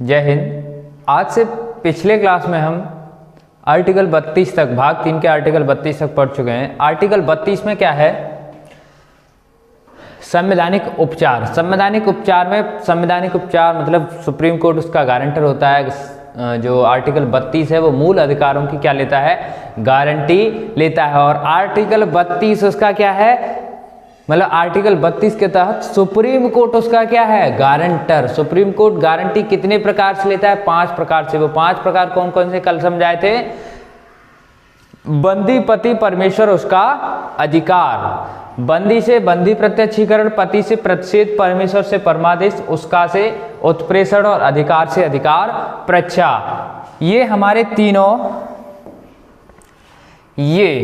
जय हिंद। आज से पिछले क्लास में हम आर्टिकल 32 तक, भाग 3 के आर्टिकल 32 तक पढ़ चुके हैं। आर्टिकल 32 में क्या है? संवैधानिक उपचार। संवैधानिक उपचार में, संवैधानिक उपचार मतलब सुप्रीम कोर्ट उसका गारंटर होता है। जो आर्टिकल 32 है वो मूल अधिकारों की क्या लेता है? गारंटी लेता है। और आर्टिकल 32 उसका क्या है? मतलब आर्टिकल 32 के तहत सुप्रीम कोर्ट उसका क्या है? गारंटर। सुप्रीम कोर्ट गारंटी कितने प्रकार से लेता है? 5 प्रकार से। वो 5 प्रकार कौन कौन से कल समझाए थे? बंदी, पति, परमेश्वर, उसका अधिकार। बंदी से बंदी प्रत्यक्षीकरण, पति से प्रतिषेध, परमेश्वर से परमादेश, उसका से उत्प्रेषण और अधिकार से अधिकार प्रच्छा। ये हमारे तीनों ये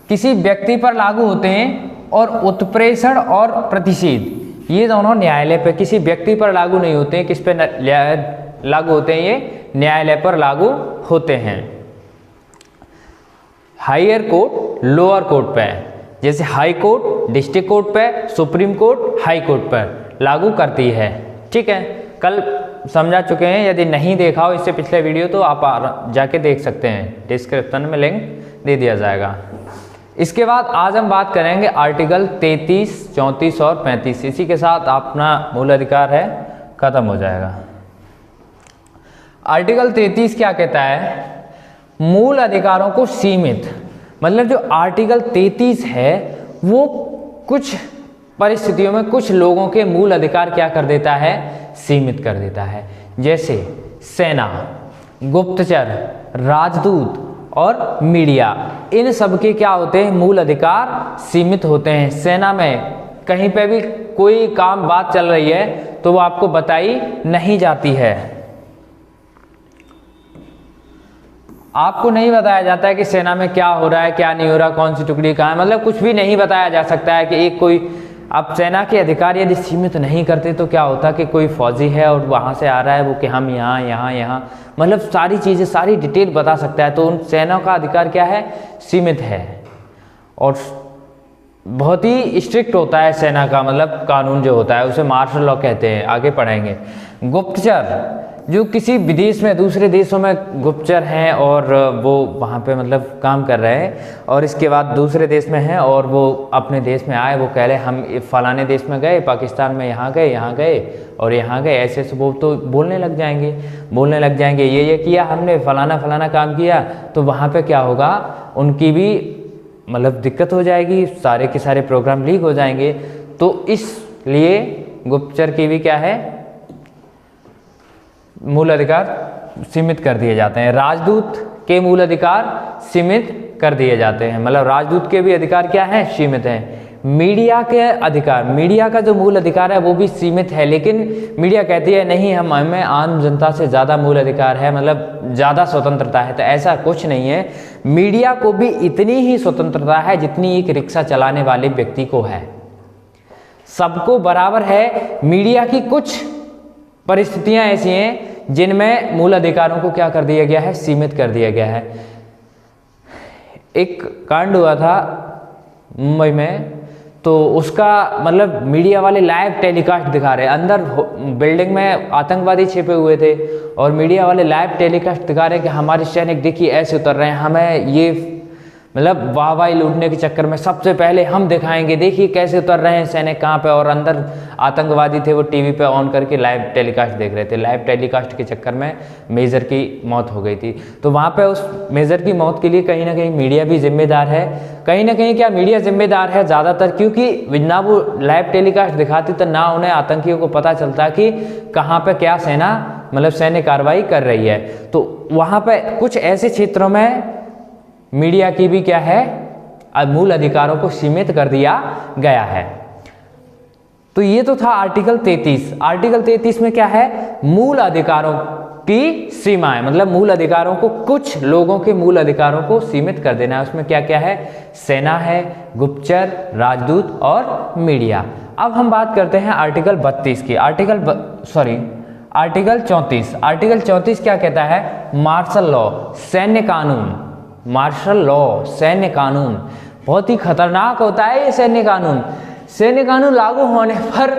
किसी व्यक्ति पर लागू होते हैं। और उत्प्रेषण और प्रतिषेध ये दोनों न्यायालय पर, किसी व्यक्ति पर लागू नहीं होते हैं। किस पे लागू होते हैं? ये न्यायालय पर लागू होते हैं। हायर कोर्ट, लोअर कोर्ट पे, जैसे हाई कोर्ट डिस्ट्रिक्ट कोर्ट पे, सुप्रीम कोर्ट हाई कोर्ट पर लागू करती है। ठीक है, कल समझा चुके हैं। यदि नहीं देखा हो इससे पिछले वीडियो तो आप जाके देख सकते हैं, डिस्क्रिप्शन में लिंक दे दिया जाएगा। इसके बाद आज हम बात करेंगे आर्टिकल 33, 34 और 35। इसी के साथ अपना मूल अधिकार है खत्म हो जाएगा। आर्टिकल 33 क्या कहता है? मूल अधिकारों को सीमित, मतलब जो आर्टिकल 33 है वो कुछ परिस्थितियों में कुछ लोगों के मूल अधिकार क्या कर देता है? सीमित कर देता है। जैसे सेना, गुप्तचर, राजदूत और मीडिया, इन सब के क्या होते हैं? मूल अधिकार सीमित होते हैं। सेना में कहीं पे भी कोई काम बात चल रही है तो वो आपको बताई नहीं जाती है। आपको नहीं बताया जाता है कि सेना में क्या हो रहा है, क्या नहीं हो रहा, कौन सी टुकड़ी कहाँ है, मतलब कुछ भी नहीं बताया जा सकता है कि एक कोई। अब सेना के अधिकार यदि सीमित नहीं करते तो क्या होता कि कोई फौजी है और वहाँ से आ रहा है वो कि हम यहाँ यहाँ यहाँ, मतलब सारी चीज़ें, सारी डिटेल बता सकता है। तो उन सेना का अधिकार क्या है? सीमित है। और बहुत ही स्ट्रिक्ट होता है सेना का, मतलब कानून जो होता है उसे मार्शल लॉ कहते हैं, आगे पढ़ेंगे। गुप्तचर, जो किसी विदेश में, दूसरे देशों में गुप्तचर हैं और वो वहाँ पे मतलब काम कर रहे हैं, और इसके बाद दूसरे देश में हैं और वो अपने देश में आए, वो कह रहे हम फलाने देश में गए, पाकिस्तान में यहाँ गए और यहाँ गए, ऐसे ऐसे वो तो बोलने लग जाएंगे ये किया हमने, फलाना फलाना काम किया। तो वहाँ पे क्या होगा? उनकी भी मतलब दिक्कत हो जाएगी, सारे के सारे प्रोग्राम लीक हो जाएंगे। तो इसलिए गुप्तचर की भी क्या है? मूल अधिकार सीमित कर दिए जाते हैं। राजदूत के मूल अधिकार सीमित कर दिए जाते हैं, मतलब राजदूत के भी अधिकार क्या हैं? सीमित हैं। मीडिया के अधिकार, मीडिया का जो मूल अधिकार है वो भी सीमित है, लेकिन मीडिया कहती है नहीं, हमें आम जनता से ज़्यादा मूल अधिकार है, मतलब ज़्यादा स्वतंत्रता है। तो ऐसा कुछ नहीं है। मीडिया को भी इतनी ही स्वतंत्रता है जितनी एक रिक्शा चलाने वाले व्यक्ति को है। सबको बराबर है। मीडिया की कुछ परिस्थितियां ऐसी हैं जिनमें मूल अधिकारों को क्या कर दिया गया है? सीमित कर दिया गया है। एक कांड हुआ था मुंबई में, तो उसका मतलब मीडिया वाले लाइव टेलीकास्ट दिखा रहे हैं। अंदर बिल्डिंग में आतंकवादी छिपे हुए थे और मीडिया वाले लाइव टेलीकास्ट दिखा रहे हैं कि हमारे सैनिक देखिए ऐसे उतर रहे हैं, हमें ये मतलब वाहवाही लूटने के चक्कर में सबसे पहले हम दिखाएंगे, देखिए कैसे उतर रहे हैं सैनिक कहाँ पे। और अंदर आतंकवादी थे, वो टीवी पे ऑन करके लाइव टेलीकास्ट देख रहे थे। लाइव टेलीकास्ट के चक्कर में मेजर की मौत हो गई थी। तो वहाँ पे उस मेजर की मौत के लिए कहीं ना कहीं मीडिया भी जिम्मेदार है। कहीं ना कहीं क्या मीडिया जिम्मेदार है ज़्यादातर, क्योंकि ना वो लाइव टेलीकास्ट दिखाती तो ना उन्हें आतंकियों को पता चलता कि कहाँ पर क्या सेना मतलब सैन्य कार्रवाई कर रही है। तो वहाँ पर कुछ ऐसे क्षेत्रों में मीडिया की भी क्या है? मूल अधिकारों को सीमित कर दिया गया है। तो ये तो था आर्टिकल 33। आर्टिकल 33 में क्या है? मूल अधिकारों की सीमाएं, मतलब मूल अधिकारों को, कुछ लोगों के मूल अधिकारों को सीमित कर देना है। उसमें क्या क्या है? सेना है, गुप्तचर, राजदूत और मीडिया। अब हम बात करते हैं आर्टिकल 32 की। आर्टिकल 34। आर्टिकल 34 क्या कहता है? मार्शल लॉ, सैन्य कानून। मार्शल लॉ, सैन्य कानून बहुत ही खतरनाक होता है ये सैन्य कानून। सैन्य कानून लागू होने पर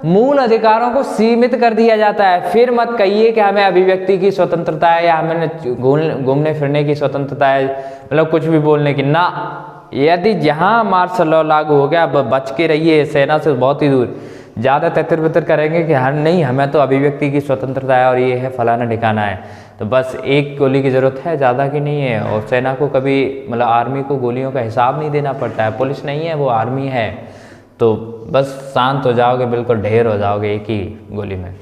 मूल अधिकारों को सीमित कर दिया जाता है। फिर मत कहिए कि हमें अभिव्यक्ति की स्वतंत्रता है या हमें घूमने फिरने की स्वतंत्रता है, मतलब कुछ भी बोलने की ना। यदि जहां मार्शल लॉ लागू हो गया, बच के रहिए, सेना से बहुत ही दूर। ज़्यादा तितर बितर करेंगे कि हर नहीं, हमें तो अभिव्यक्ति की स्वतंत्रता है और ये है फलाना ठिकाना है, तो बस एक गोली की ज़रूरत है, ज़्यादा की नहीं है। और सेना को कभी मतलब आर्मी को गोलियों का हिसाब नहीं देना पड़ता है, पुलिस नहीं है वो आर्मी है, तो बस शांत हो जाओगे, बिल्कुल ढेर हो जाओगे एक ही गोली में।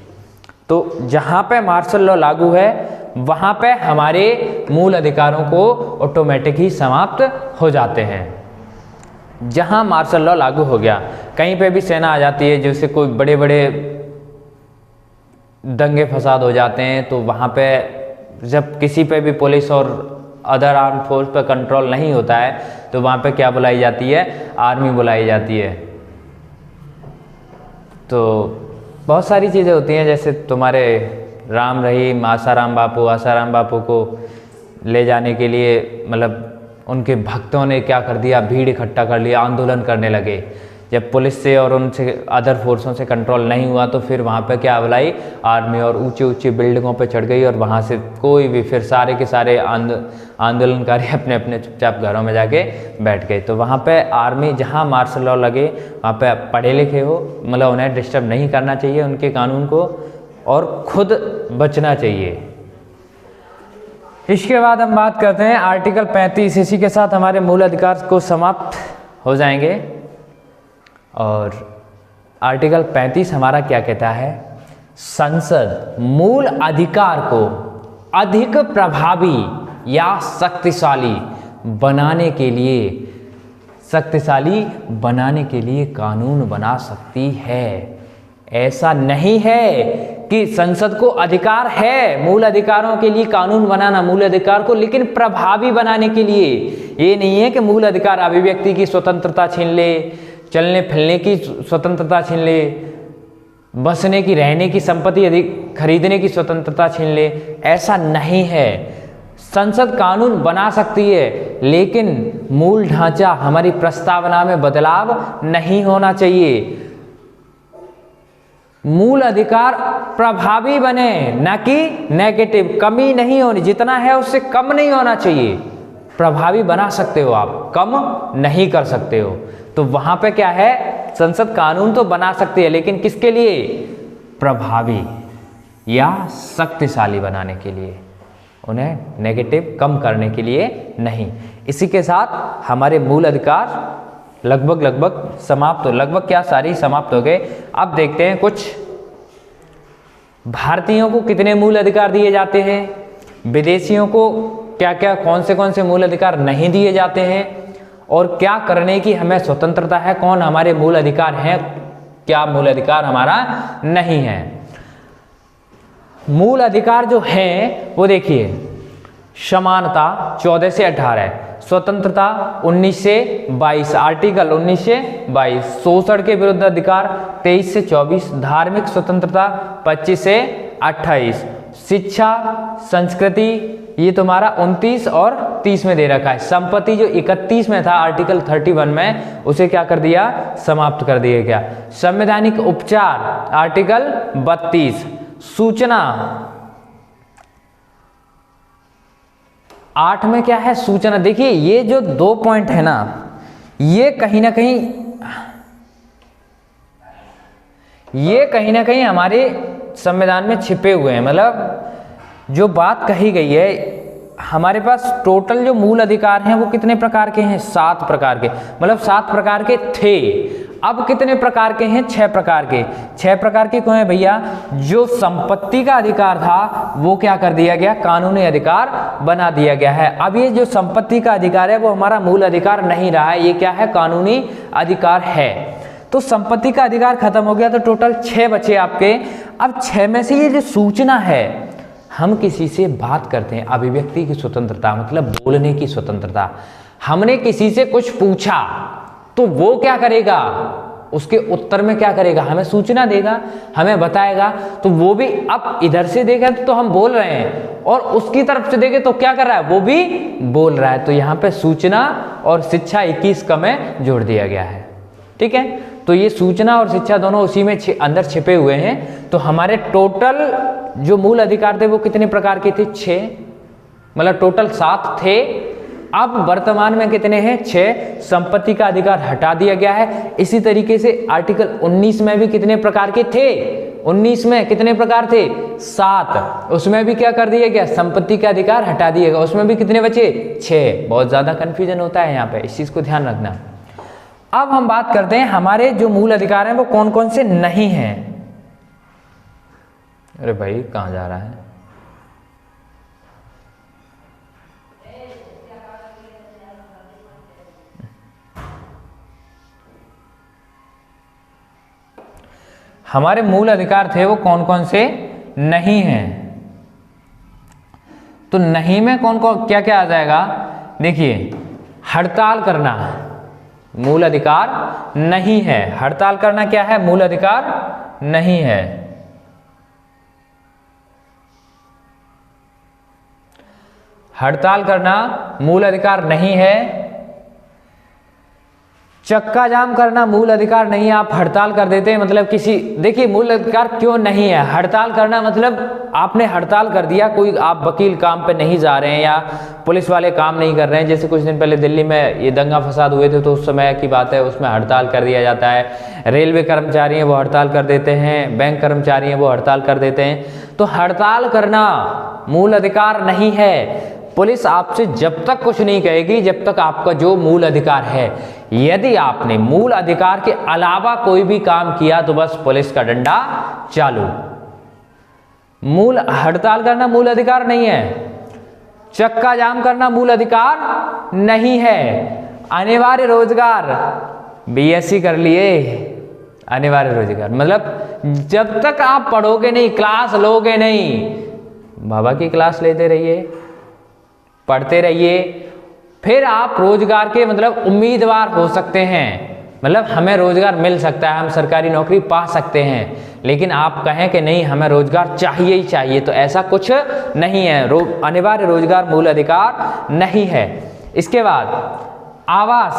तो जहाँ पे मार्शल लॉ लागू है वहाँ पे हमारे मूल अधिकारों को ऑटोमेटिक ही समाप्त हो जाते हैं। जहाँ मार्शल लॉ लागू हो गया, कहीं पे भी सेना आ जाती है, जैसे कोई बड़े बड़े दंगे फसाद हो जाते हैं, तो वहाँ पे जब किसी पे भी पुलिस और अदर आर्म फोर्स पे कंट्रोल नहीं होता है, तो वहाँ पे क्या बुलाई जाती है? आर्मी बुलाई जाती है। तो बहुत सारी चीज़ें होती हैं, जैसे तुम्हारे राम रहीम आसाराम बापू को ले जाने के लिए मतलब उनके भक्तों ने क्या कर दिया, भीड़ इकट्ठा कर लिया, आंदोलन करने लगे। जब पुलिस से और उनसे अदर फोर्सों से कंट्रोल नहीं हुआ तो फिर वहाँ पे क्या बुलाई? आर्मी, और ऊंची ऊंची बिल्डिंगों पे चढ़ गई, और वहाँ से कोई भी फिर सारे के सारे आंदोलनकारी अपने अपने चुपचाप घरों में जाके बैठ गए। तो वहाँ पे आर्मी, जहाँ मार्शल लॉ लगे वहाँ पे पढ़े लिखे हो, मतलब उन्हें डिस्टर्ब नहीं करना चाहिए उनके कानून को, और खुद बचना चाहिए। इसके बाद हम बात करते हैं आर्टिकल 35। इसी के साथ हमारे मूल अधिकार को समाप्त हो जाएंगे। और आर्टिकल 35 हमारा क्या कहता है? संसद मूल अधिकार को अधिक प्रभावी या शक्तिशाली बनाने के लिए कानून बना सकती है। ऐसा नहीं है कि संसद को अधिकार है मूल अधिकारों के लिए कानून बनाना, मूल अधिकार को लेकिन प्रभावी बनाने के लिए। ये नहीं है कि मूल अधिकार अभिव्यक्ति की स्वतंत्रता छीन ले, चलने फिरने की स्वतंत्रता छीन ले, बसने की, रहने की, संपत्ति खरीदने की स्वतंत्रता छीन ले। ऐसा नहीं है। संसद कानून बना सकती है, लेकिन मूल ढांचा, हमारी प्रस्तावना में बदलाव नहीं होना चाहिए। मूल अधिकार प्रभावी बने, न कि नेगेटिव। कमी नहीं होनी, जितना है उससे कम नहीं होना चाहिए। प्रभावी बना सकते हो आप, कम नहीं कर सकते हो। तो वहां पे क्या है? संसद कानून तो बना सकती है, लेकिन किसके लिए? प्रभावी या शक्तिशाली बनाने के लिए, उन्हें नेगेटिव कम करने के लिए नहीं। इसी के साथ हमारे मूल अधिकार लगभग समाप्त हो, लगभग क्या सारी समाप्त हो गए। अब देखते हैं कुछ भारतीयों को कितने मूल अधिकार दिए जाते हैं, विदेशियों को क्या क्या कौन से मूल अधिकार नहीं दिए जाते हैं, और क्या करने की हमें स्वतंत्रता है, कौन हमारे मूल अधिकार हैं, क्या मूल अधिकार हमारा नहीं है। मूल अधिकार जो हैं वो देखिए, समानता 14 से 18, स्वतंत्रता 19 से 22, आर्टिकल 19 से 22, शोषण के विरुद्ध अधिकार 23 से 24, धार्मिक स्वतंत्रता 25 से 28, शिक्षा, संस्कृति ये तुम्हारा 29 और 30 में दे रखा है। संपत्ति जो 31 में था आर्टिकल 31 में, उसे क्या कर दिया? समाप्त कर दिया गया। संवैधानिक उपचार आर्टिकल 32, सूचना 8 में क्या है? सूचना। देखिए ये जो 2 पॉइंट है ना, ये कहीं ना कहीं हमारे संविधान में छिपे हुए हैं। मतलब जो बात कही गई है, हमारे पास टोटल जो मूल अधिकार हैं वो कितने प्रकार के हैं? 7 प्रकार के। मतलब 7 प्रकार के थे, अब कितने प्रकार के हैं? 6 प्रकार के। 6 प्रकार के कौन है भैया? जो संपत्ति का अधिकार था वो क्या कर दिया गया? कानूनी अधिकार बना दिया गया है। अब ये जो संपत्ति का अधिकार है वो हमारा मूल अधिकार नहीं रहा है, ये क्या है? कानूनी अधिकार है। तो संपत्ति का अधिकार खत्म हो गया, तो टोटल 6 बचे आपके। अब 6 में से ये जो सूचना है, हम किसी से बात करते हैं, अभिव्यक्ति की स्वतंत्रता मतलब बोलने की स्वतंत्रता। हमने किसी से कुछ पूछा तो वो क्या करेगा? उसके उत्तर में क्या करेगा? हमें सूचना देगा, हमें बताएगा। तो वो भी अब इधर से देगा तो हम बोल रहे हैं, और उसकी तरफ से देखे तो क्या कर रहा है? वो भी बोल रहा है। तो यहाँ पे सूचना और शिक्षा 21 का में जोड़ दिया गया है। ठीक है। तो ये सूचना और शिक्षा दोनों उसी में अंदर छिपे हुए हैं। तो हमारे टोटल जो मूल अधिकार थे वो कितने प्रकार के थे? 6, मतलब टोटल 7 थे। अब वर्तमान में कितने हैं? 6। संपत्ति का अधिकार हटा दिया गया है। इसी तरीके से आर्टिकल 19 में भी कितने प्रकार के थे? 19 में कितने प्रकार थे? 7। उसमें भी क्या कर दिया गया? संपत्ति का अधिकार हटा दिया गया। उसमें भी कितने बचे? 6। बहुत ज्यादा कंफ्यूजन होता है यहाँ पे, इस चीज को ध्यान रखना। अब हम बात करते हैं हमारे जो मूल अधिकार हैं वो कौन कौन से नहीं हैं। अरे भाई कहाँ जा रहा है? हमारे मूल अधिकार थे वो कौन कौन से नहीं हैं। तो नहीं में कौन कौन क्या क्या आ जाएगा? देखिए, हड़ताल करना मूल अधिकार नहीं है। हड़ताल करना क्या है? मूल अधिकार नहीं है। हड़ताल करना मूल अधिकार नहीं है। चक्का जाम करना मूल अधिकार नहीं है। आप हड़ताल कर देते हैं, मतलब किसी, देखिए मूल अधिकार क्यों नहीं है? हड़ताल करना मतलब आपने हड़ताल कर दिया, कोई आप वकील काम पे नहीं जा रहे हैं या पुलिस वाले काम नहीं कर रहे हैं। जैसे कुछ दिन पहले दिल्ली में ये दंगा फसाद हुए थे, तो उस समय की बात है, उसमें हड़ताल कर दिया जाता है। रेलवे कर्मचारी हैं वो हड़ताल कर देते हैं, बैंक कर्मचारी हैं वो हड़ताल कर देते हैं। तो हड़ताल करना मूल अधिकार नहीं है। पुलिस आपसे जब तक कुछ नहीं कहेगी जब तक आपका जो मूल अधिकार है, यदि आपने मूल अधिकार के अलावा कोई भी काम किया तो बस पुलिस का डंडा चालू। मूल हड़ताल करना मूल अधिकार नहीं है। चक्का जाम करना मूल अधिकार नहीं है। अनिवार्य रोजगार, बीएससी कर लिए, अनिवार्य रोजगार मतलब जब तक आप पढ़ोगे नहीं, क्लास लोगे नहीं, बाबा की क्लास लेते रहिए, पढ़ते रहिए, फिर आप रोजगार के मतलब उम्मीदवार हो सकते हैं। मतलब हमें रोजगार मिल सकता है, हम सरकारी नौकरी पा सकते हैं। लेकिन आप कहें कि नहीं हमें रोजगार चाहिए ही चाहिए, तो ऐसा कुछ नहीं है। अनिवार्य रोजगार मूल अधिकार नहीं है। इसके बाद आवास,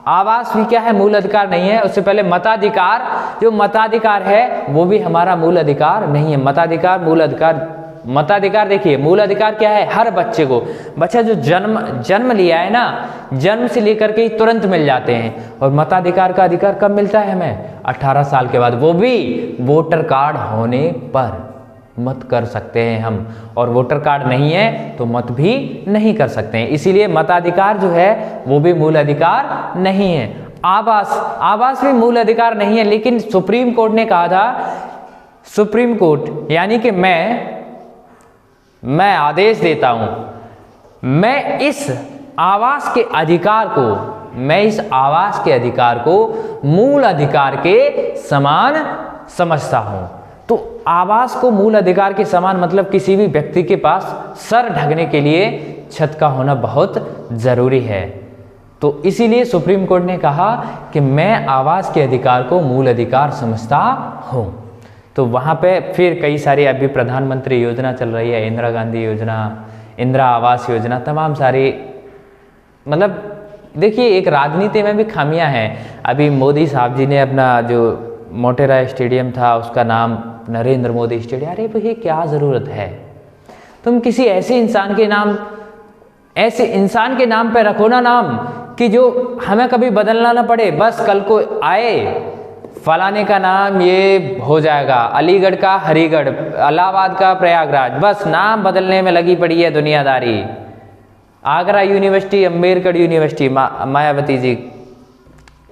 आवास भी क्या है? मूल अधिकार नहीं है। उससे पहले मताधिकार, जो मताधिकार है वो भी हमारा मूल अधिकार नहीं है। मताधिकार मूल अधिकार, मताधिकार देखिए मूल अधिकार क्या है? हर बच्चे को, बच्चा जो जन्म लिया है ना, जन्म से लेकर के ही तुरंत मिल जाते हैं। और मताधिकार का अधिकार कब मिलता है हमें? 18 साल के बाद, वो भी वोटर कार्ड होने पर मत कर सकते हैं हम। और वोटर कार्ड नहीं है तो मत भी नहीं कर सकते हैं। इसीलिए मताधिकार जो है वो भी मूल अधिकार नहीं है। आवास, आवास भी मूल अधिकार नहीं है। लेकिन सुप्रीम कोर्ट ने कहा था, सुप्रीम कोर्ट यानी कि मैं आदेश देता हूं, मैं इस आवास के अधिकार को, मैं इस आवास के अधिकार को मूल अधिकार के समान समझता हूं। तो आवास को मूल अधिकार के समान मतलब किसी भी व्यक्ति के पास सर ढकने के लिए छत का होना बहुत जरूरी है। तो इसीलिए सुप्रीम कोर्ट ने कहा कि मैं आवास के अधिकार को मूल अधिकार समझता हूं। तो वहाँ पे फिर कई सारी अभी प्रधानमंत्री योजना चल रही है, इंदिरा गांधी योजना, इंदिरा आवास योजना, तमाम सारी, मतलब देखिए एक राजनीति में भी खामियां हैं। अभी मोदी साहब जी ने अपना जो मोटेरा स्टेडियम था उसका नाम नरेंद्र मोदी स्टेडियम, अरे भैया क्या ज़रूरत है? तुम किसी ऐसे इंसान के नाम, ऐसे इंसान के नाम पे रखो ना नाम कि जो हमें कभी बदलना ना पड़े। बस कल को आए फलाने का नाम ये हो जाएगा, अलीगढ़ का हरिगढ़, इलाहाबाद का प्रयागराज, बस नाम बदलने में लगी पड़ी है दुनियादारी। Agra university, Ambedkar university, Mayawati ji.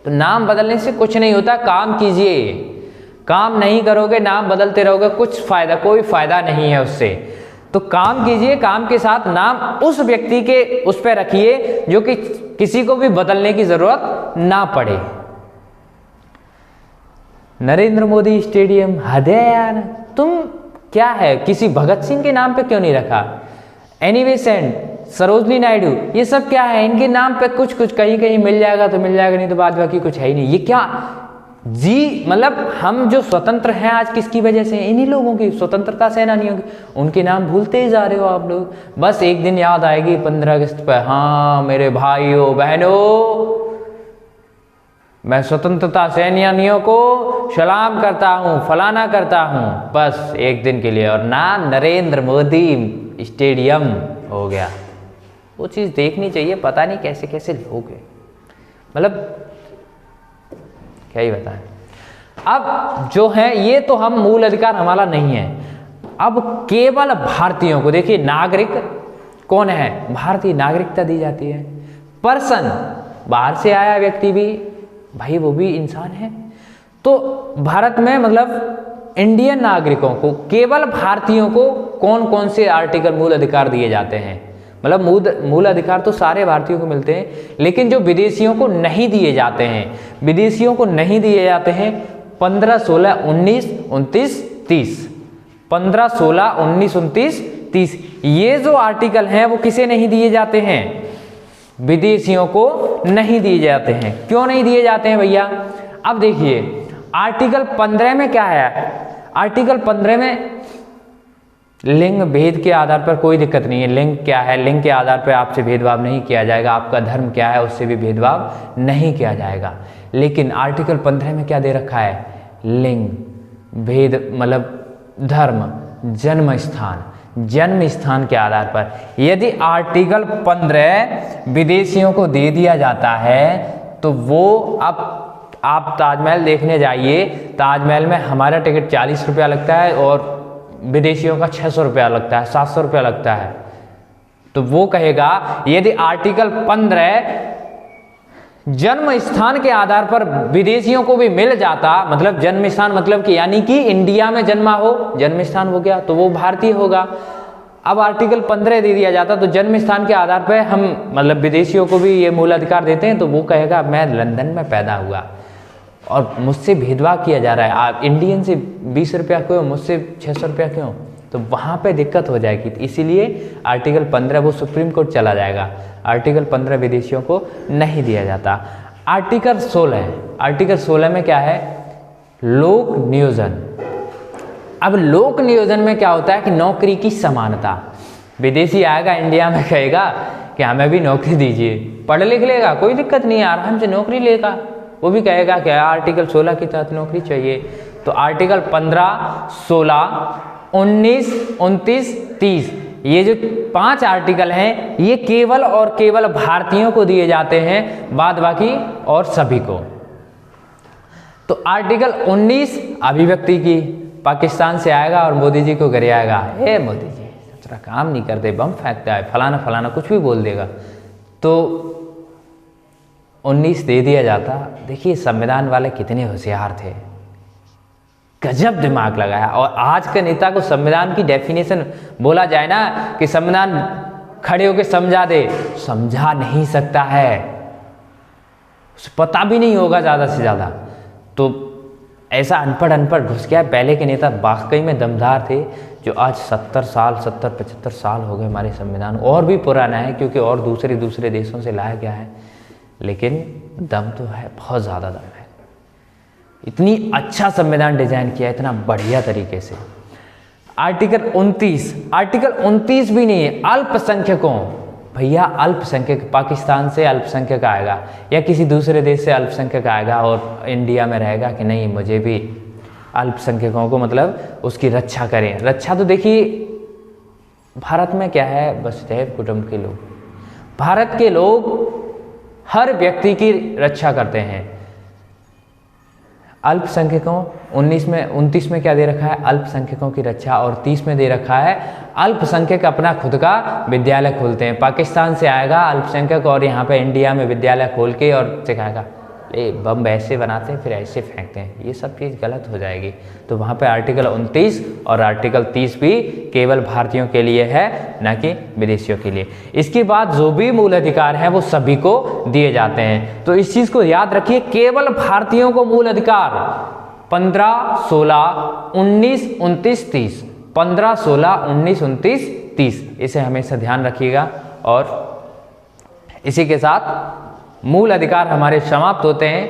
तो नाम बदलने से कुछ नहीं होता, काम कीजिए। काम नहीं करोगे, नाम बदलते रहोगे, कुछ फायदा, कोई फायदा नहीं है उससे। तो काम कीजिए, काम के साथ नाम उस व्यक्ति के उस पर रखिए जो कि किसी को भी बदलने की जरूरत ना पड़े। नरेंद्र मोदी स्टेडियम, हद है यार, तुम क्या है, किसी भगत सिंह के नाम पे क्यों नहीं रखा? एनी बेसेंट, सरोजनी नायडू, ये सब क्या है? इनके नाम पे कुछ कुछ कहीं कहीं मिल जाएगा तो मिल जाएगा, नहीं तो बाद बाकी कुछ है ही नहीं। ये क्या जी, मतलब हम जो स्वतंत्र हैं आज किसकी वजह से? इन्हीं लोगों की, स्वतंत्रता सेनानियों की। उनके नाम भूलते ही जा रहे हो आप लोग। बस एक दिन याद आएगी 15 अगस्त पर, हाँ मेरे भाइयों बहनों, मैं स्वतंत्रता सेनानियों को सलाम करता हूँ, फलाना करता हूँ, बस एक दिन के लिए, और नाम नरेंद्र मोदी स्टेडियम हो गया। वो चीज़ देखनी चाहिए। पता नहीं कैसे कैसे लोग हैं, मतलब क्या ही बताएं। अब जो है ये तो हम मूल अधिकार हमारा नहीं है। अब केवल भारतीयों को देखिए, नागरिक कौन है, भारतीय नागरिकता दी जाती है। पर्सन, बाहर से आया व्यक्ति भी भाई वो भी इंसान है। तो भारत में मतलब इंडियन नागरिकों को, केवल भारतीयों को कौन कौन से आर्टिकल मूल अधिकार दिए जाते हैं, मतलब मूल अधिकार तो सारे भारतीयों को मिलते हैं, लेकिन जो विदेशियों को नहीं दिए जाते हैं, विदेशियों को नहीं दिए जाते हैं 15, 16, 19, 29, 30, 15, 16, 19, 29, 30, ये जो आर्टिकल हैं वो किसे नहीं दिए जाते हैं, विदेशियों को नहीं दिए जाते हैं। क्यों नहीं दिए जाते हैं भैया? अब देखिए आर्टिकल 15 में क्या है, आर्टिकल 15 में लिंग भेद के आधार पर कोई दिक्कत नहीं है। लिंग क्या है, लिंग के आधार पर आपसे भेदभाव नहीं किया जाएगा, आपका धर्म क्या है उससे भी भेदभाव नहीं किया जाएगा। लेकिन आर्टिकल 15 में क्या दे रखा है, लिंग भेद मतलब धर्म, जन्म स्थान, जन्म स्थान के आधार पर यदि आर्टिकल 15 विदेशियों को दे दिया जाता है तो वो, अब आप ताजमहल देखने जाइए, ताजमहल में हमारा टिकट 40 रुपया लगता है और विदेशियों का 600 रुपया लगता है, 700 रुपया लगता है। तो वो कहेगा यदि आर्टिकल 15 जन्म स्थान के आधार पर विदेशियों को भी मिल जाता, मतलब जन्म स्थान मतलब कि यानी कि इंडिया में जन्मा हो, जन्म स्थान हो गया तो वो भारतीय होगा। अब आर्टिकल 15 दे दिया जाता तो जन्म स्थान के आधार पर हम मतलब विदेशियों को भी ये मूल अधिकार देते हैं, तो वो कहेगा मैं लंदन में पैदा हुआ और मुझसे भेदभाव किया जा रहा है, आप इंडियन से 20 रुपया क्यों, मुझसे 600 रुपया क्यों, तो वहाँ पे दिक्कत हो जाएगी। तो इसीलिए आर्टिकल 15 वो सुप्रीम कोर्ट चला जाएगा, आर्टिकल 15 विदेशियों को नहीं दिया जाता। आर्टिकल 16, आर्टिकल 16 में क्या है, लोक नियोजन। अब लोक नियोजन में क्या होता है कि नौकरी की समानता, विदेशी आएगा इंडिया में कहेगा कि हमें भी नौकरी दीजिए, पढ़ लिख लेगा कोई दिक्कत नहीं है, आराम से नौकरी लेगा, वो भी कहेगा कि आर्टिकल 16 के तहत नौकरी चाहिए। तो आर्टिकल 15, 16, 19, 29, 30 ये जो 5 आर्टिकल हैं ये केवल और केवल भारतीयों को दिए जाते हैं, बाद बाकी और सभी को। तो आर्टिकल 19 अभिव्यक्ति की, पाकिस्तान से आएगा और मोदी जी को घर आएगा, हे मोदी जी तेरा काम नहीं करते, बम फेंकता है, फलाना फलाना कुछ भी बोल देगा, तो 19 दे दिया जाता। देखिए संविधान वाले कितने होशियार थे, गजब दिमाग लगाया। और आज के नेता को संविधान की डेफिनेशन बोला जाए ना कि संविधान खड़े होकर समझा दे, समझा नहीं सकता है, उसे पता भी नहीं होगा ज़्यादा से ज़्यादा। तो ऐसा अनपढ़ घुस गया। पहले के नेता वाकई में दमदार थे, जो आज 70 साल 70-75 साल हो गए हमारे संविधान, और भी पुराना है क्योंकि और दूसरे देशों से लाया गया है, लेकिन दम तो है, बहुत ज़्यादा दम है। इतनी अच्छा संविधान डिजाइन किया, इतना बढ़िया तरीके से। आर्टिकल 29, आर्टिकल 29 भी नहीं है अल्पसंख्यकों, भैया अल्पसंख्यक पाकिस्तान से अल्पसंख्यक आएगा या किसी दूसरे देश से अल्पसंख्यक आएगा और इंडिया में रहेगा कि नहीं मुझे भी अल्पसंख्यकों को मतलब उसकी रक्षा करें। रक्षा तो देखिए भारत में क्या है, वसुधैव कुटुंब के लोग, भारत के लोग हर व्यक्ति की रक्षा करते हैं। अल्पसंख्यकों 29 में क्या दे रखा है, अल्पसंख्यकों की रक्षा, और 30 में दे रखा है अल्पसंख्यक अपना खुद का विद्यालय खोलते हैं। पाकिस्तान से आएगा अल्पसंख्यक और यहाँ पे इंडिया में विद्यालय खोल के और सिखाएगा, ये बम ऐसे बनाते हैं फिर ऐसे फेंकते हैं, ये सब चीज़ गलत हो जाएगी। तो वहाँ पे आर्टिकल 29 और आर्टिकल 30 भी केवल भारतीयों के लिए है, ना कि विदेशियों के लिए। इसके बाद जो भी मूल अधिकार हैं वो सभी को दिए जाते हैं। तो इस चीज़ को याद रखिए, केवल भारतीयों को मूल अधिकार 15, 16, 19, 29, 30, 15, 16, 19, 29, 30, इसे हमेशा ध्यान रखिएगा। और इसी के साथ मूल अधिकार हमारे समाप्त होते हैं।